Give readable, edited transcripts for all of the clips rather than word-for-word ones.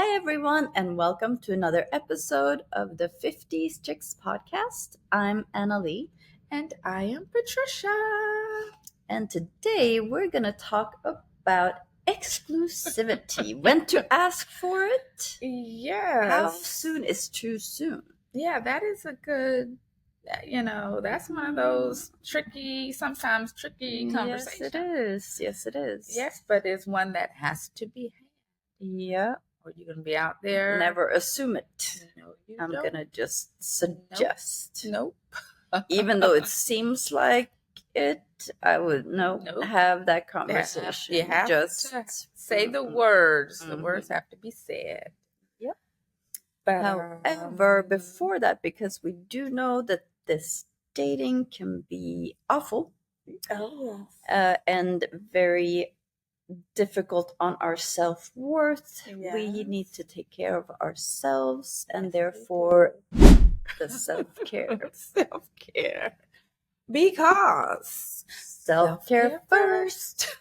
Hi, everyone, and welcome to another episode of the 50s Chicks podcast. I'm Annalie, And I am Patricia. and today we're going to talk about exclusivity. When to ask for it? Yes. How soon is too soon? Yeah, that is a good, that's one of those sometimes tricky conversations. Yes, it is. Yes, it is. Yes, but it's one that has to be had. Yeah. Or you're going to be out there. Never assume it. No, you I'm don't. going to just suggest. Nope. Even though it seems like it, I would Nope. have that conversation. You have just to say the words. The Mhm. words have to be said. Yep. But However, before that, because we do know that this dating can be awful and very difficult on our self-worth, we need to take care of ourselves, and therefore the self-care. Self-care. Because Self-care first.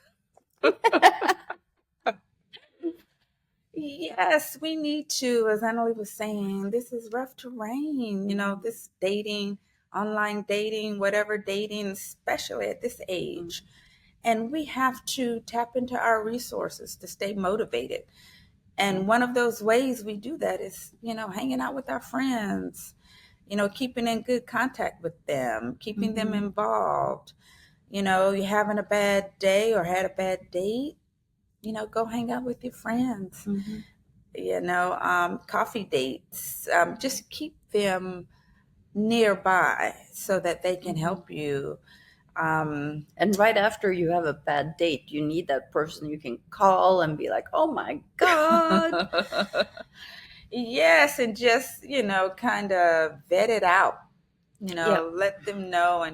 Yes, we need to, as Annalie was saying, this is rough terrain. This dating, online dating, whatever dating, especially at this age. And we have to tap into our resources to stay motivated. And one of those ways we do that is, hanging out with our friends, keeping in good contact with them, keeping them involved. You're having a bad day or had a bad date, go hang out with your friends. Coffee dates. Just keep them nearby so that they can help you. And right after you have a bad date, you need that person you can call and be like, oh my God. Yes, and just, kind of vet it out. Let them know.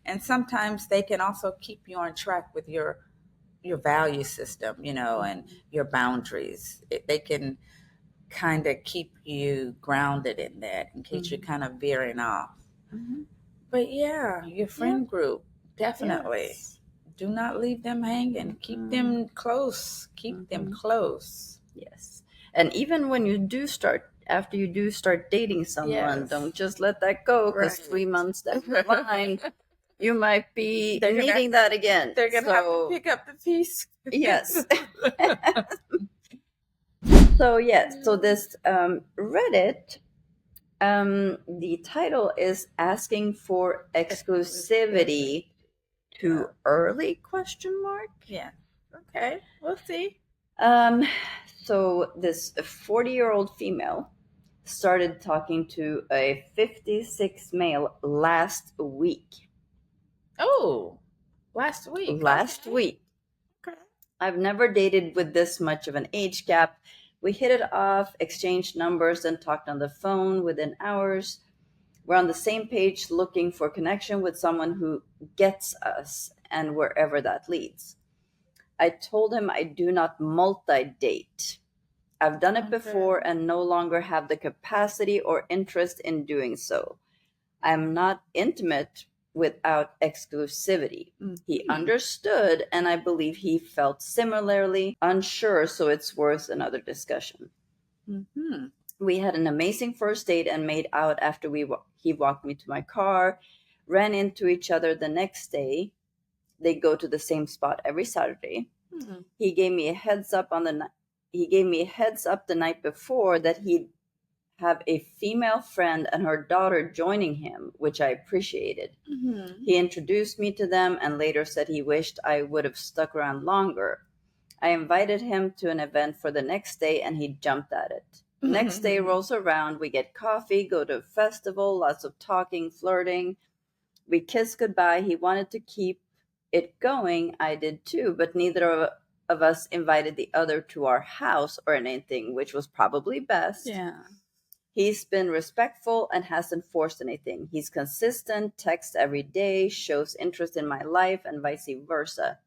And sometimes they can also keep you on track with your value system, and your boundaries. They can kind of keep you grounded in that in case you're kind of veering off. But yeah, your friend group, definitely. Yes. Do not leave them hanging. Keep them close. Keep them close. Yes. And even when you do start, after you do start dating someone, don't just let that go, because 3 months down the line, you might be needing that again. They're going to have to pick up the piece. Yes. So this Reddit, the title is asking for exclusivity too early, question mark? Yeah. Okay. We'll see. So this 40-year-old female started talking to a 56 male last week. Oh, last week. Last week. Okay. I've never dated with this much of an age gap. We hit it off, exchanged numbers, and talked on the phone within hours. We're on the same page looking for connection with someone who gets us and wherever that leads. I told him I do not multi-date. I've done it before and no longer have the capacity or interest in doing so. I'm not intimate without exclusivity. He understood, and I believe he felt similarly unsure, so it's worth another discussion. We had an amazing first date and made out after he walked me to my car, ran into each other the next day. They go to the same spot every Saturday. He gave me a heads up the night before that he'd have a female friend and her daughter joining him, which I appreciated. He introduced me to them and later said he wished I would have stuck around longer. I invited him to an event for the next day and he jumped at it. Next day rolls around, we get coffee, go to a festival, lots of talking, flirting. We kiss goodbye. He wanted to keep it going. I did too, but neither of us invited the other to our house or anything, which was probably best. Yeah. He's been respectful and hasn't forced anything. He's consistent, texts every day, shows interest in my life, and vice versa.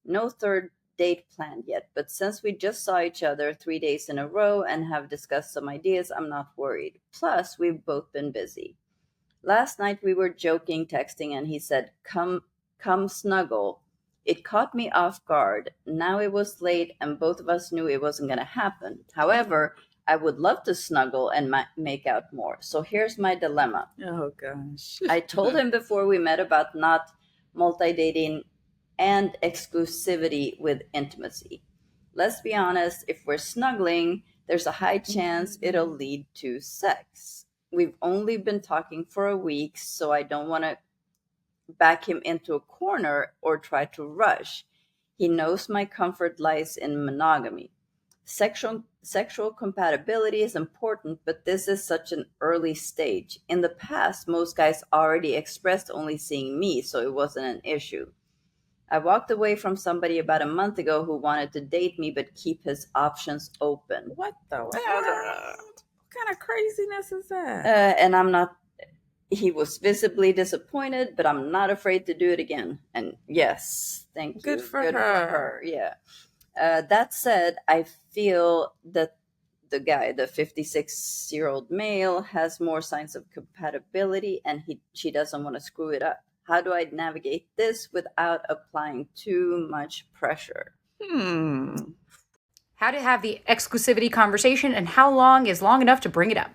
No third date planned yet, but since we just saw each other 3 days in a row and have discussed some ideas, I'm not worried. Plus, we've both been busy. Last night we were joking, texting, and he said, come snuggle. It caught me off guard. Now it was late and both of us knew it wasn't going to happen. However, I would love to snuggle and make out more. So here's my dilemma. Oh gosh. I told him before we met about not multi-dating and exclusivity with intimacy. Let's be honest, if we're snuggling, there's a high chance it'll lead to sex. We've only been talking for a week, so I don't want to back him into a corner or try to rush. He knows my comfort lies in monogamy. Sexual compatibility is important, but this is such an early stage. In the past, most guys already expressed only seeing me, so it wasn't an issue. I walked away from somebody about a month ago who wanted to date me but keep his options open. What the world? What kind of craziness is that? And I'm not, he was visibly disappointed, but I'm not afraid to do it again. And yes, thank you. Good for her. Yeah. That said, I feel that the guy, the 56-year-old male, has more signs of compatibility and she doesn't want to screw it up. How do I navigate this without applying too much pressure? How to have the exclusivity conversation and how long is long enough to bring it up.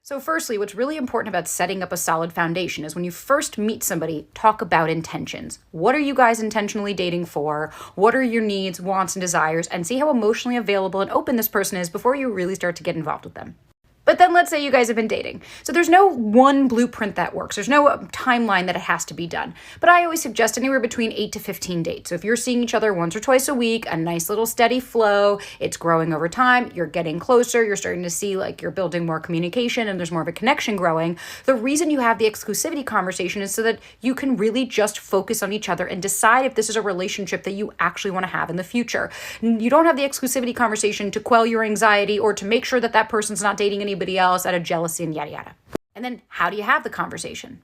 So firstly, what's really important about setting up a solid foundation is when you first meet somebody, talk about intentions. What are you guys intentionally dating for? What are your needs, wants, and desires? And see how emotionally available and open this person is before you really start to get involved with them. But then let's say you guys have been dating. So there's no one blueprint that works. There's no timeline that it has to be done. But I always suggest anywhere between 8 to 15 dates. So if you're seeing each other once or twice a week, a nice little steady flow, it's growing over time, you're getting closer, you're starting to see like you're building more communication and there's more of a connection growing. The reason you have the exclusivity conversation is so that you can really just focus on each other and decide if this is a relationship that you actually want to have in the future. You don't have the exclusivity conversation to quell your anxiety or to make sure that that person's not dating anybody else out of jealousy and yada yada. And then how do you have the conversation?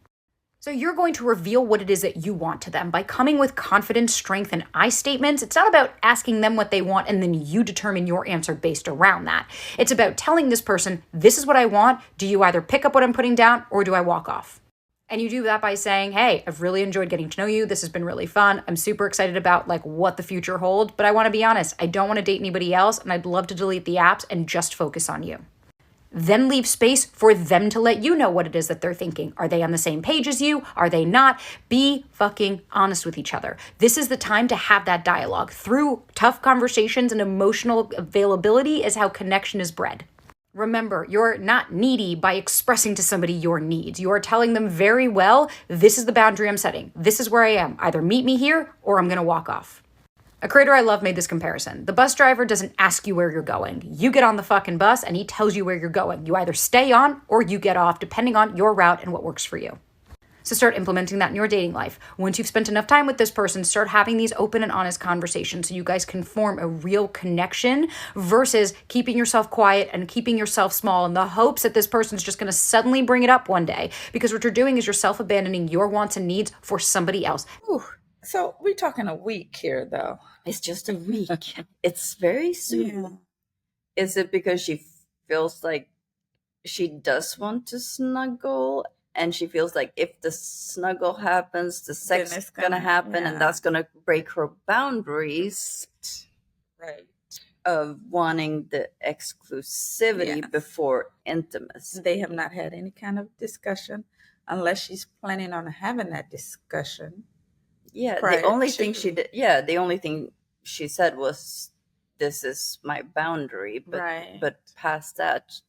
So you're going to reveal what it is that you want to them by coming with confidence, strength, and I statements. It's not about asking them what they want and then you determine your answer based around that. It's about telling this person, this is what I want. Do you either pick up what I'm putting down or do I walk off? And you do that by saying, hey, I've really enjoyed getting to know you. This has been really fun. I'm super excited about like what the future holds, but I want to be honest. I don't want to date anybody else and I'd love to delete the apps and just focus on you. Then leave space for them to let you know what it is that they're thinking. Are they on the same page as you? Are they not? Be fucking honest with each other. This is the time to have that dialogue. Through tough conversations and emotional availability is how connection is bred. Remember, you're not needy by expressing to somebody your needs. You are telling them very well, this is the boundary I'm setting. This is where I am. Either meet me here or I'm going to walk off. A creator I love made this comparison. The bus driver doesn't ask you where you're going. You get on the fucking bus and he tells you where you're going. You either stay on or you get off, depending on your route and what works for you. So start implementing that in your dating life. Once you've spent enough time with this person, start having these open and honest conversations so you guys can form a real connection versus keeping yourself quiet and keeping yourself small in the hopes that this person's just going to suddenly bring it up one day. Because what you're doing is you're self-abandoning your wants and needs for somebody else. Ooh. So we're talking a week here, though. It's just a week. It's very soon. Yeah. Is it because she feels like she does want to snuggle and she feels like if the snuggle happens, the sex is going to happen and that's going to break her boundaries right, of wanting the exclusivity before intimacy? They have not had any kind of discussion unless she's planning on having that discussion. Yeah, the only thing she did, the only thing she said was, "This is my boundary," but past that,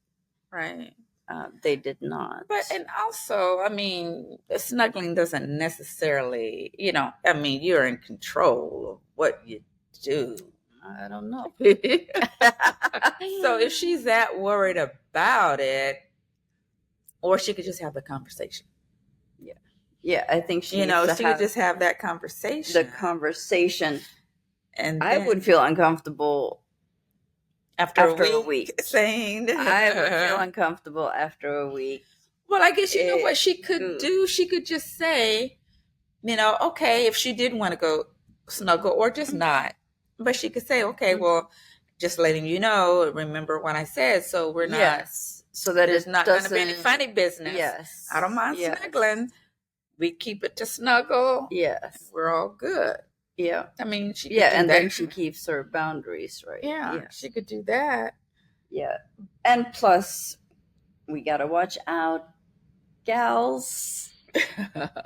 they did not. But and also, I mean, snuggling doesn't necessarily, you're in control of what you do. I don't know. So if she's that worried about it, or she could just have the conversation. Yeah, I think she could just have that conversation. The conversation. And I would feel uncomfortable after a week. Saying I would feel uncomfortable after a week. Well, I guess you know what she could do? She could just say, okay, if she did want to go snuggle or just not. But she could say, okay, well, just letting you know, remember when I said, so we're not. Yes. So that it's not going to be any funny business. Yes. I don't mind snuggling. We keep it to snuggle. Yes. We're all good. Yeah. I mean, and then she keeps her boundaries, right? Yeah, she could do that. Yeah. And plus, we gotta watch out, gals.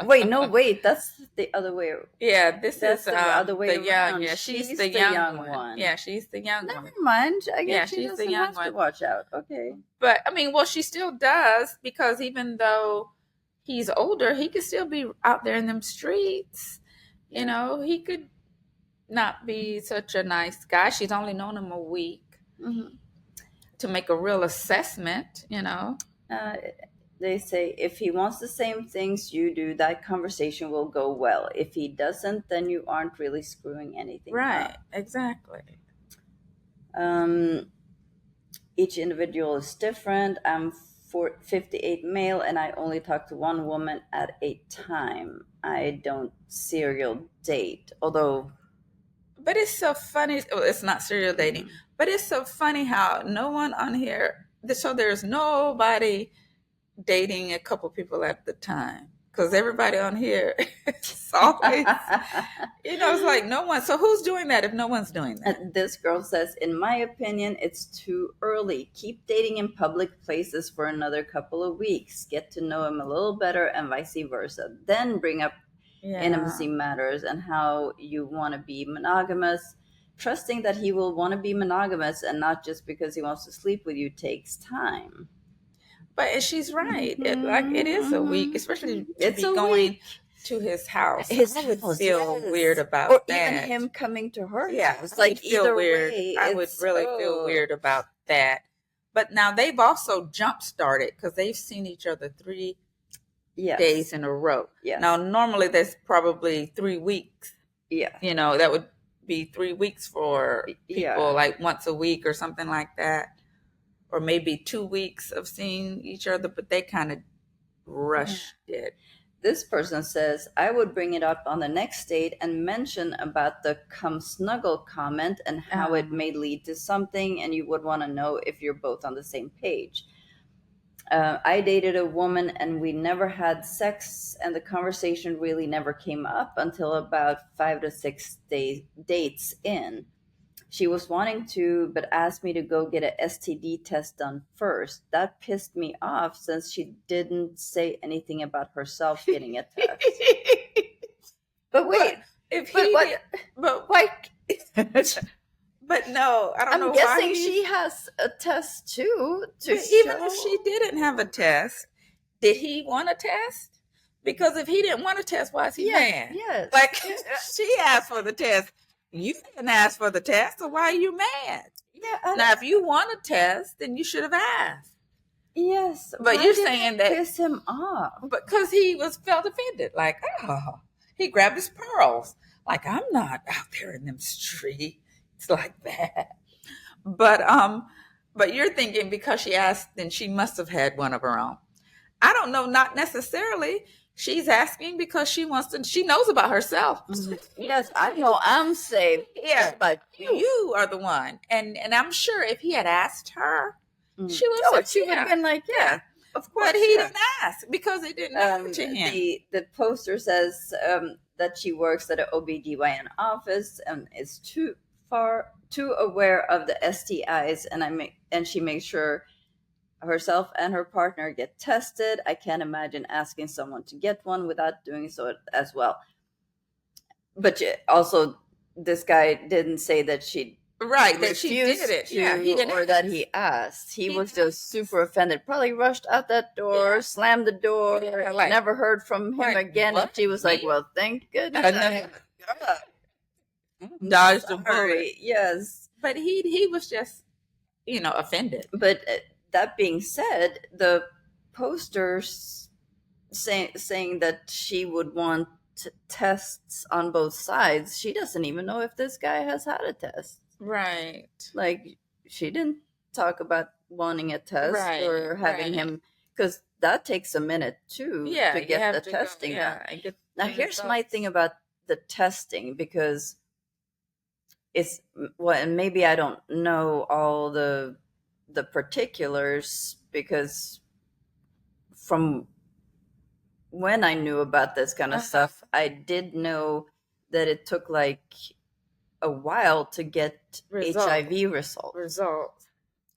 Wait, that's the other way. Yeah, this That's is the other way the young. around. Yeah, she's She's the the young young one. one. Yeah, she's the young Never one. mind. I guess Yeah, she she's the doesn't young have to one. watch out. Okay. But I mean, well, she still does, because even though he's older, he could still be out there in them streets. Yeah. You know, he could not be such a nice guy. She's only known him a week to make a real assessment, you know. They say if he wants the same things you do, that conversation will go well. If he doesn't, then you aren't really screwing anything Right, up. exactly. Each individual is different. I'm 58 male and I only talk to one woman at a time. I don't serial date, although. But it's so funny. Well, it's not serial dating, but it's so funny how no one on here. So there's nobody dating a couple people at the time, because everybody on here is always, you know, it's like no one. So who's doing that if no one's doing that? And this girl says, in my opinion, it's too early. Keep dating in public places for another couple of weeks. Get to know him a little better and vice versa. Then bring up intimacy matters and how you want to be monogamous. Trusting that he will want to be monogamous and not just because he wants to sleep with you takes time. But she's right. It is a week, especially to be going week to his house. His I would house, feel yes. weird about or that. even him coming to her Yeah, house. I would Like feel either weird. way, I would really feel weird about that. But now they've also jump started because they've seen each other 3 days in a row. Yes. Now normally that's probably 3 weeks. Yeah. You know, that would be 3 weeks for people, like once a week or something like that. Or maybe 2 weeks of seeing each other, but they kind of rushed it. This person says, I would bring it up on the next date and mention about the come snuggle comment and how it may lead to something, and you would want to know if you're both on the same page. I dated a woman and we never had sex, and the conversation really never came up until about 5 to 6 dates in. She was wanting to, but asked me to go get a STD test done first. That pissed me off since she didn't say anything about herself getting a test. But wait, But no, I don't know why. I'm guessing she has a test too. Even if she didn't have a test, did he want a test? Because if he didn't want a test, why is he mad? Yes. Like she asked for the test. You didn't ask for the test, so why are you mad? Yeah. Now, if you want a test, then you should have asked. Yes, but you're saying that piss him off because he felt offended. Like, oh, he grabbed his pearls. Like, I'm not out there in them streets like that. But you're thinking because she asked, then she must have had one of her own. I don't know. Not necessarily. She's asking because she wants to. She knows about herself. Yes, I know I'm safe. Yeah, but you are the one. And I'm sure if he had asked her, she would have been like, yeah, of course. But he didn't ask because it didn't matter to him. The poster says that she works at an OBGYN office and is too aware of the STIs, and she makes sure herself and her partner get tested. I can't imagine asking someone to get one without doing so as well. But also, this guy didn't say that she that she did it. He didn't or that he asked. He was just super offended. Probably rushed out that door, slammed the door, never heard from him again. What? And she was like, "Well, thank goodness." Dodged the bullet. Yes, but he was just offended. But that being said, the posters saying that she would want tests on both sides. She doesn't even know if this guy has had a test. Right. Like, she didn't talk about wanting a test or having him, because that takes a minute too to get the testing done. Now, here's my thing about the testing, because it's and maybe I don't know all the particulars, because from when I knew about this kind of stuff, I did know that it took like a while to get HIV results.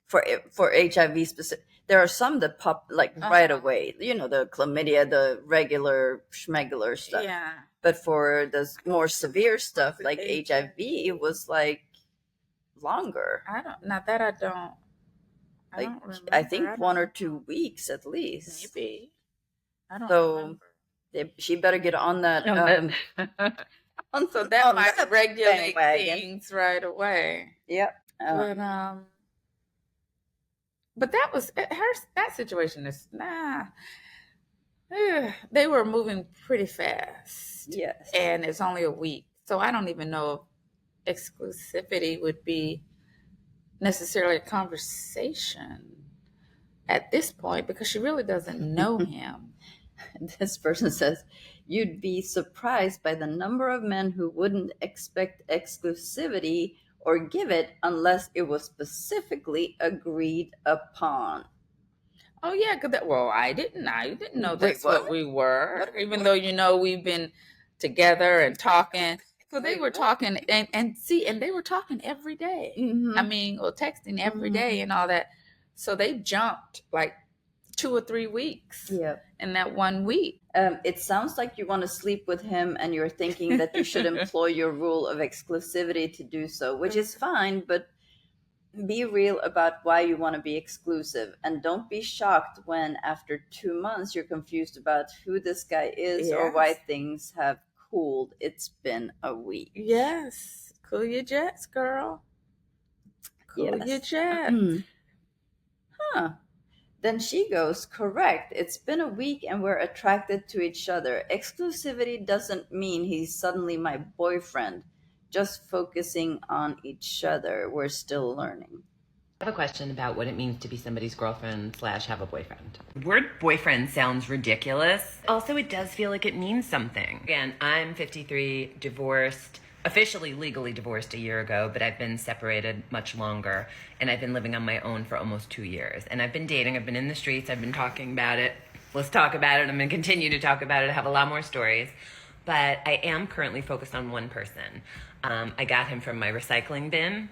for HIV specific. There are some that pop like right away. You know, the chlamydia, the regular schmegular stuff. Yeah. But for the more severe stuff like HIV, it was like longer. I don't. Not that I don't. I Like don't remember. I think 1 or 2 weeks at least. Maybe. I don't So remember. she better get on that. So that might regulate bandwagon. things right away. Yep. But that was that situation is they were moving pretty fast. Yes. And it's only a week. So I don't even know if exclusivity would be necessarily a conversation at this point because she really doesn't know him. This person says, you'd be surprised by the number of men who wouldn't expect exclusivity or give it unless it was specifically agreed upon. Oh yeah, I didn't know that's what we were. Even though we've been together and talking. So they were talking and they were talking every day. Mm-hmm. I mean, or texting every day and all that. So they jumped like 2 or 3 weeks. Yep. In that 1 week. It sounds like you want to sleep with him and you're thinking that you should employ your rule of exclusivity to do so, which is fine, but be real about why you want to be exclusive. And don't be shocked when after 2 months you're confused about who this guy is or why things have cooled. It's been a week. Yes. Cool your jets, girl. Cool your jets. Huh. Then she goes, correct. It's been a week and we're attracted to each other. Exclusivity doesn't mean he's suddenly my boyfriend. Just focusing on each other. We're still learning. I have a question about what it means to be somebody's girlfriend / have a boyfriend. The word boyfriend sounds ridiculous. Also, it does feel like it means something. Again, I'm 53, divorced, officially legally divorced a year ago, but I've been separated much longer, and I've been living on my own for almost 2 years. And I've been dating, I've been in the streets, I've been talking about it. Let's talk about it. I'm going to continue to talk about it. I have a lot more stories. But I am currently focused on one person. I got him from my recycling bin.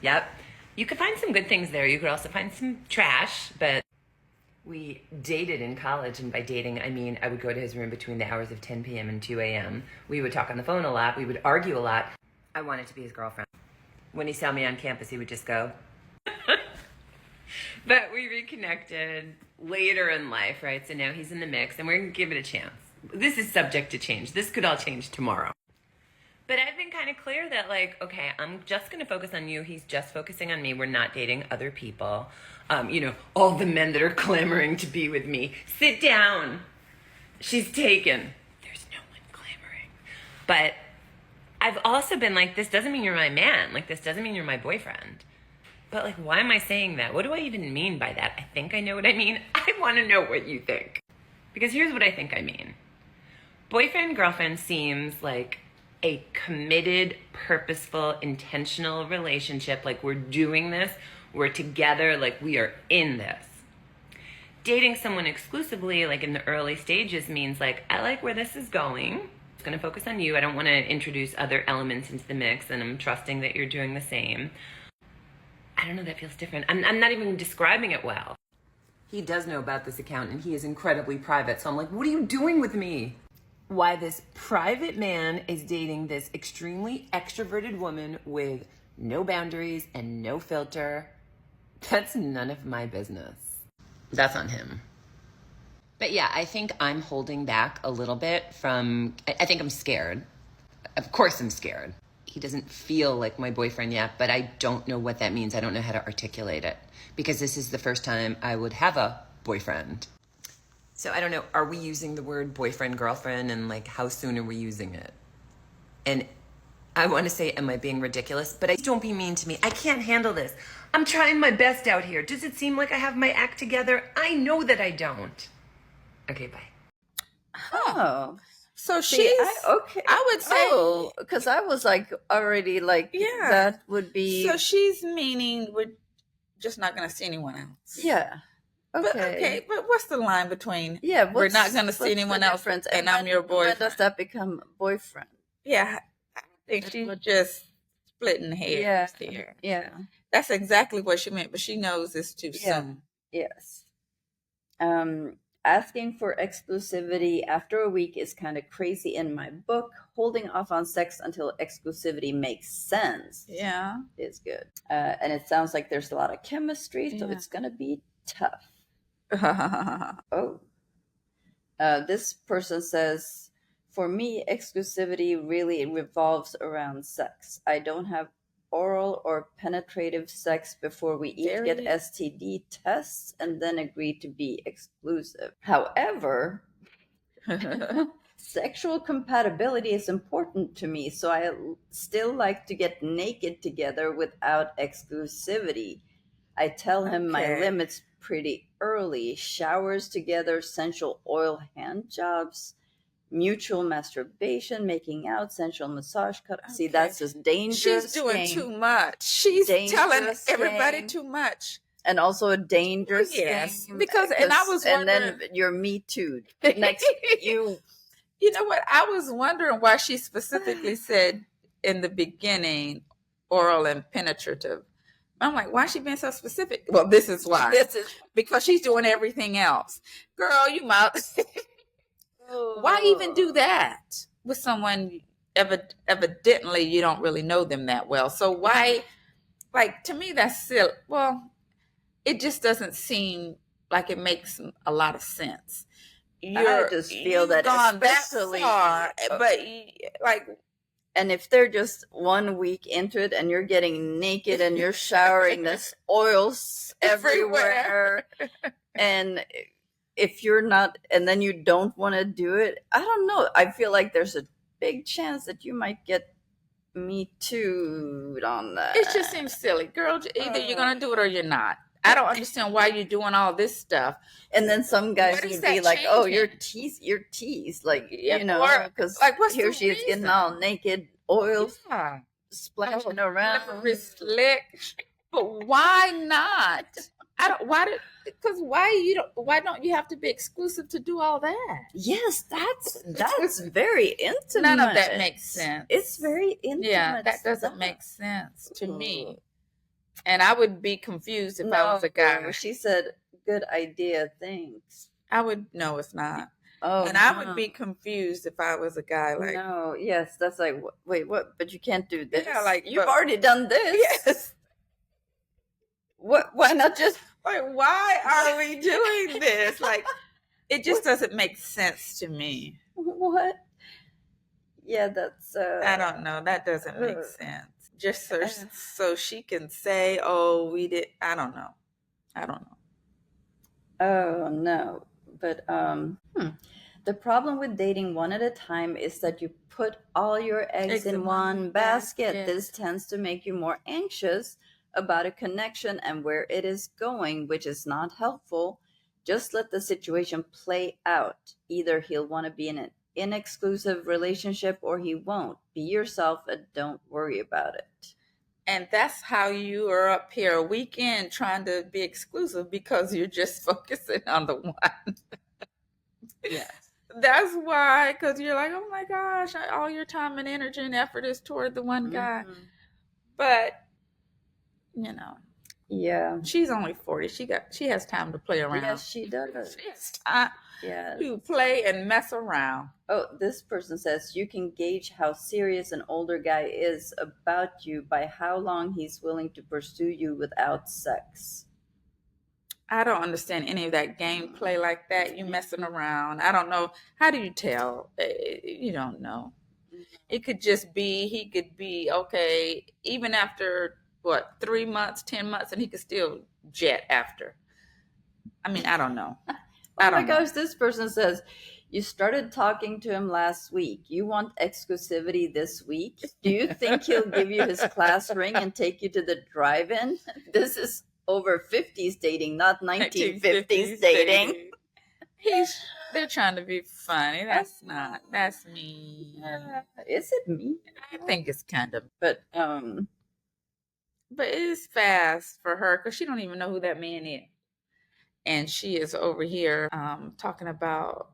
Yep. You could find some good things there. You could also find some trash, but we dated in college, and by dating, I mean I would go to his room between the hours of 10 p.m. and 2 a.m. We would talk on the phone a lot. We would argue a lot. I wanted to be his girlfriend. When he saw me on campus, he would just go. But we reconnected later in life, right? So now he's in the mix, and we're going to give it a chance. This is subject to change. This could all change tomorrow. But I've been kind of clear that, like, okay, I'm just going to focus on you. He's just focusing on me. We're not dating other people. All the men that are clamoring to be with me. Sit down. She's taken. There's no one clamoring. But I've also been like, this doesn't mean you're my man. Like, this doesn't mean you're my boyfriend. But, like, why am I saying that? What do I even mean by that? I think I know what I mean. I want to know what you think. Because here's what I think I mean. Boyfriend, girlfriend seems like a committed, purposeful, intentional relationship. Like, we're doing this, we're together, like we are in this. Dating someone exclusively, like in the early stages, means like, I like where this is going. I'm just gonna focus on you. I don't wanna introduce other elements into the mix, and I'm trusting that you're doing the same. I don't know, that feels different. I'm not even describing it well. He does know about this account, and he is incredibly private. So I'm like, what are you doing with me? Why this private man is dating this extremely extroverted woman with no boundaries and no filter, that's none of my business. That's on him. But yeah, I think I'm holding back a little bit from, I think I'm scared. Of course I'm scared. He doesn't feel like my boyfriend yet, but I don't know what that means. I don't know how to articulate it because this is the first time I would have a boyfriend. So I don't know, are we using the word boyfriend, girlfriend, and like how soon are we using it? And I want to say, am I being ridiculous? But don't be mean to me. I can't handle this. I'm trying my best out here. Does it seem like I have my act together? I know that I don't. Okay, bye. Oh. So she's okay. I would say because I was like already like that would be. So she's meaning we're just not going to see anyone else. Yeah. Okay. But what's the line between we're not going to see anyone else and I'm your boyfriend? When does that become boyfriend? Yeah, I think she was just splitting hairs here. Yeah. That's exactly what she meant, but she knows it's too soon. Yes. Asking for exclusivity after a week is kind of crazy in my book. Holding off on sex until exclusivity makes sense. Yeah. Is good. And it sounds like there's a lot of chemistry, so Yeah. it's going to be tough. Oh. This person says, for me, exclusivity really revolves around sex. I don't have oral or penetrative sex before we each get STD tests and then agree to be exclusive. However, sexual compatibility is important to me, so I still like to get naked together without exclusivity. I tell him my Okay. limits pretty early. Showers together, sensual oil hand jobs, mutual masturbation, making out, sensual massage cut. See, Okay. that's just dangerous. She's doing game. too much. She's telling Dangerous everybody game. too much. And also a dangerous Yes, game. because and I was and wondering, then you're Me Too. Next, you know what? I was wondering why she specifically said in the beginning oral and penetrative. I'm like, why is she being so specific? Well, this is why. This is because she's doing everything else. Girl, you might. Why even do that with someone evidently you don't really know them that well? So why, like, to me, that's silly. Well, it just doesn't seem like it makes a lot of sense. I just feel that especially, that far, but like, and if they're just 1 week into it and you're getting naked and you're showering this oils everywhere, and if you're not, and then you don't want to do it, I don't know. I feel like there's a big chance that you might get Me Too on that. It just seems silly, girl. Either you're gonna do it or you're not. I don't understand why you're doing all this stuff. And then some guys would be like, "Oh, you're teased," like, you know, because like, what's here the she is getting all naked, oil splashing around, slick. But why not? I don't. Why don't you have to be exclusive to do all that? Yes, that's very intimate. None of that makes sense. It's very intimate. Yeah, that doesn't make sense to me. And I would be confused if I was a guy. She said, "Good idea, thanks." I would. No, it's not. Oh, and I would be confused if I was a guy. Like, no, yes, that's like, wait, what? But you can't do this. Yeah, like, you've already done this. Yes. What? Why not just? Like, why are we doing this? Like, it just doesn't make sense to me. What? Yeah, that's. I don't know. That doesn't make sense. Just so she can say, "Oh, we did." I don't know. Oh no, but the problem with dating one at a time is that you put all your eggs in one basket. This tends to make you more anxious about a connection and where it is going, which is not helpful. Just let the situation play out. Either he'll want to be in an inexclusive relationship or he won't. Be yourself and don't worry about it. And that's how you are up here a weekend trying to be exclusive because you're just focusing on the one. Yes. That's why, because you're like, oh my gosh, all your time and energy and effort is toward the one guy. Mm-hmm. But, you know. Yeah. She's only 40. She has time to play around. Yes, she does. She has time to play and mess around. Oh, this person says you can gauge how serious an older guy is about you by how long he's willing to pursue you without sex. I don't understand any of that gameplay like that. You messing around. I don't know. How do you tell? You don't know. It could just be, he could be, okay, even after, 3 months, 10 months, and he could still jet after. I mean, I don't know. Oh my gosh, this person says, you started talking to him last week. You want exclusivity this week? Do you think he'll give you his class ring and take you to the drive-in? This is over 50s dating, not 1950s dating. They're trying to be funny. That's me. Is it me? I think it's kind of, but it is fast for her because she don't even know who that man is. And she is over here talking about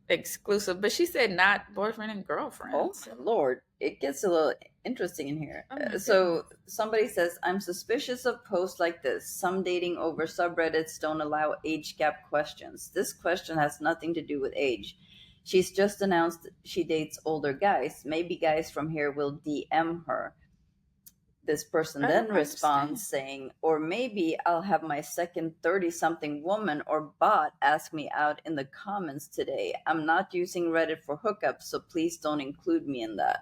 exclusive, but she said not boyfriend and girlfriend. Oh, Lord. it gets a little interesting in here. Oh my So somebody says, I'm suspicious of posts like this. Some dating over subreddits don't allow age gap questions. This question has nothing to do with age. She's just announced she dates older guys. Maybe guys from here will DM her. This person I then don't responds saying, or maybe I'll have my second 30-something woman or bot ask me out in the comments today. I'm not using Reddit for hookups, so please don't include me in that.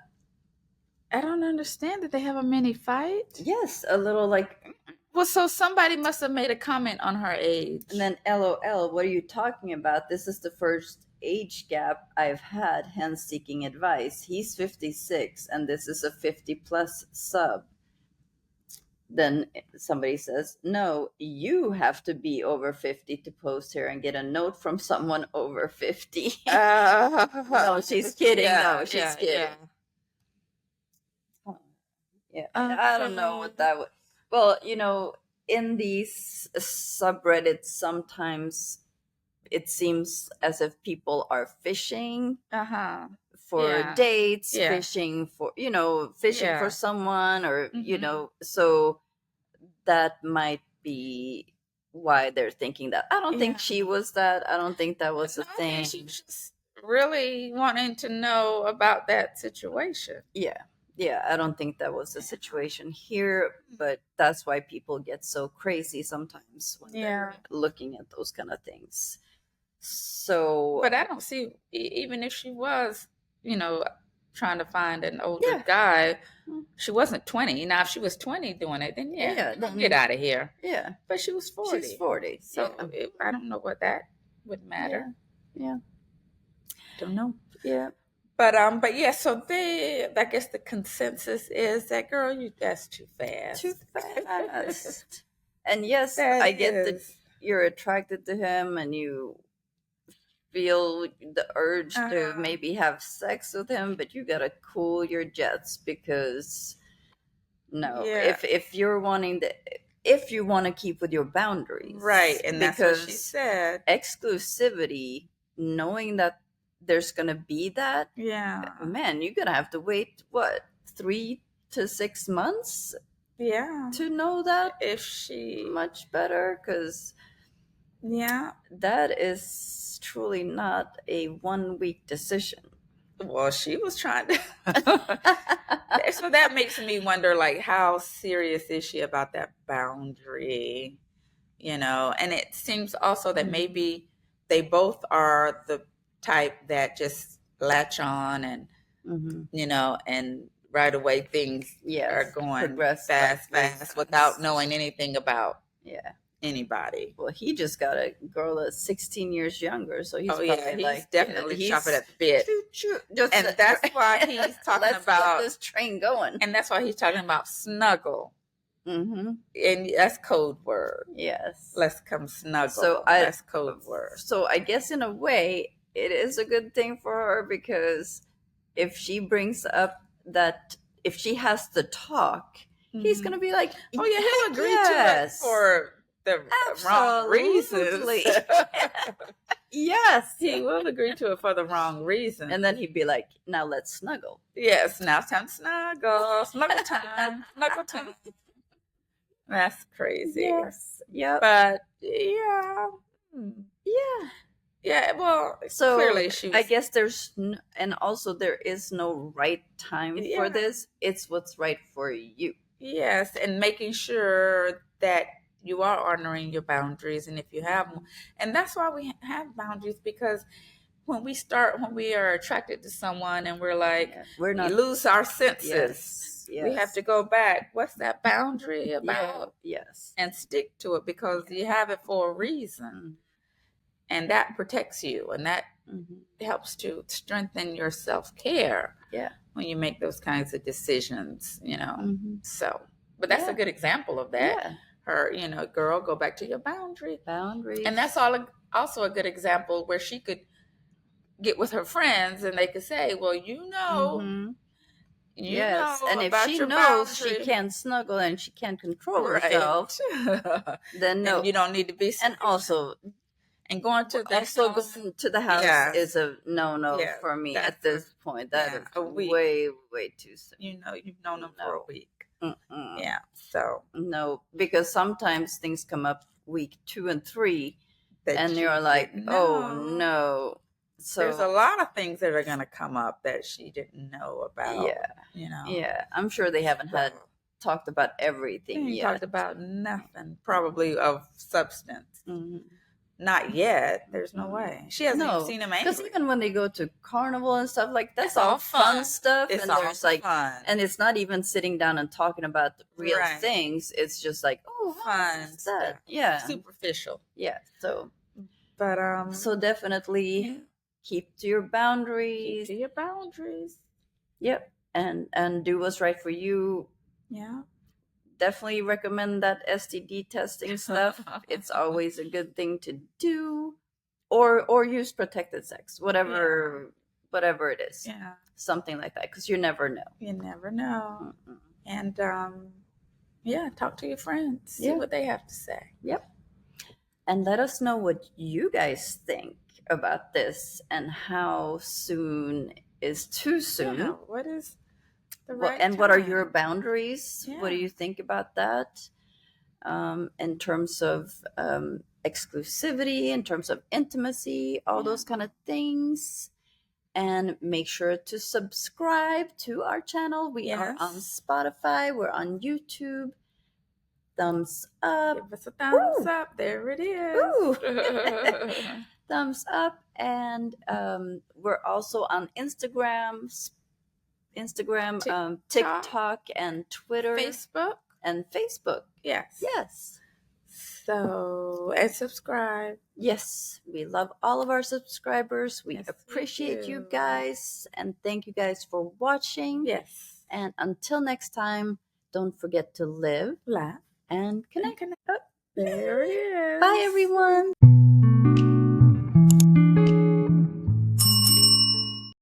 I don't understand. Did they have a mini fight? Yes, a little like, Well, so somebody must have made a comment on her age. and then LOL, what are you talking about? This is the first age gap I've had, hence seeking advice. He's 56, and this is a 50 plus sub. Then somebody says, no, you have to be over 50 to post here and get a note from someone over 50. No, she's kidding. No, she's kidding. Yeah. I don't know what that would. Well, in these subreddits, sometimes it seems as if people are fishing for Yeah. dates, Yeah. fishing for, fishing Yeah. for someone, or, so that might be why they're thinking that. I don't think she was that. I don't think that was a thing. She was just really wanting to know about that situation. Yeah, I don't think that was the situation here, but that's why people get so crazy sometimes when they're looking at those kind of things. So, but I don't see, even if she was, trying to find an older guy, she wasn't 20. Now, if she was 20 doing it, then get out of here. Yeah, but she was 40. She's 40, so I don't know what that would matter. Yeah, don't know. Yeah. But yeah, so I guess the consensus is that, girl, that's too fast. Too fast. And yes, I get that you're attracted to him and you feel the urge to maybe have sex with him, but you gotta cool your jets, because if you're wanting to, if you want to keep with your boundaries, right? And that's what she said. Exclusivity, knowing that there's gonna be that, man, you're gonna have to wait 3 to 6 months, to know that, if she much better, because that is truly not a 1 week decision. Well, she was trying to so that makes me wonder, like, how serious is she about that boundary, and it seems also that maybe they both are the type that just latch on and and right away things are going fast without knowing anything about anybody. Well, he just got a girl that's 16 years younger, so he's he's definitely chopping at the bit. And that's why he's talking let's about get this train going. And that's why he's talking about snuggle. And that's code word. Yes, let's come snuggle. So that's code word. So I guess in a way it is a good thing for her, because if she brings up that, if she has to talk, he's gonna be like, oh yeah, he'll agree to it for the wrong reasons. Yes, he will agree to it for the wrong reason. And then he'd be like, now let's snuggle. Yes, now it's time to snuggle. Snuggle time. Snuggle time. That's crazy. Yes. Yeah. But well, so clearly she was, I guess there's and also there is no right time for this. It's what's right for you. Yes, and making sure that you are honoring your boundaries, and if you have them, and that's why we have boundaries, because when we are attracted to someone and we're like, we lose our senses. Yes. We have to go back. What's that boundary about? Yes. And stick to it, because you have it for a reason. And that protects you, and that helps to strengthen your self-care when you make those kinds of decisions, So, but that's a good example of that. Her, girl, go back to your boundaries. And that's also a good example where she could get with her friends and they could say, well, and if she knows boundary. she can't snuggle and she can't control herself, then no, and you don't need to be. And also, And going to the Also, house, going to the house Yes. is a no Yeah, for me that's at this point. That is a week. way too soon. You've known them for a No. week. Mm-mm. Yeah. So No, because sometimes things come up week 2 and 3, that and you you're like, didn't oh know. no. So There's a lot of things that are going to come up that she didn't know about. yeah, You know. yeah. I'm sure they haven't had talked about They everything ain't yet. talked about nothing, probably of substance. Mhm. Not yet. There's no way. She hasn't even No, seen him because angry. even when they go to carnival and stuff, like that's It's all all fun fun. stuff, It's and all there's like, fun. and it's not even sitting down and talking about the real Right. things. It's just like, oh, how Fun is that? stuff. Yeah, Superficial. yeah. So But so definitely yeah. keep to your boundaries. Keep to your boundaries. Yep, and do what's right for you. Yeah. Definitely recommend that STD testing stuff. It's always a good thing to do, or use protected sex, whatever it is, Yeah. something like that, because you never know. You never know. Mm-mm. And yeah, talk to your friends. See Yeah. what they have to say. Yep, and let us know what you guys think about this and how soon is too soon. Yeah, what is the What, right and what are time? your boundaries? What do Yeah. you think about that? In terms of exclusivity, in terms of intimacy, all Yeah. those kind of things. And make sure to subscribe to our channel. We are on Yes. Spotify, we're on YouTube. Thumbs up. Give us a thumbs Ooh. up. There it Ooh. is. Thumbs up. And we're also on Instagram, TikTok, and Twitter, Facebook. and Facebook. Yes. Yes. So, and subscribe. Yes, we love all of our subscribers. We Yes, we appreciate you do. guys, and thank you guys for watching. Yes. And until next time, don't forget to live Laugh and and connect. connect. There it is. Bye, everyone.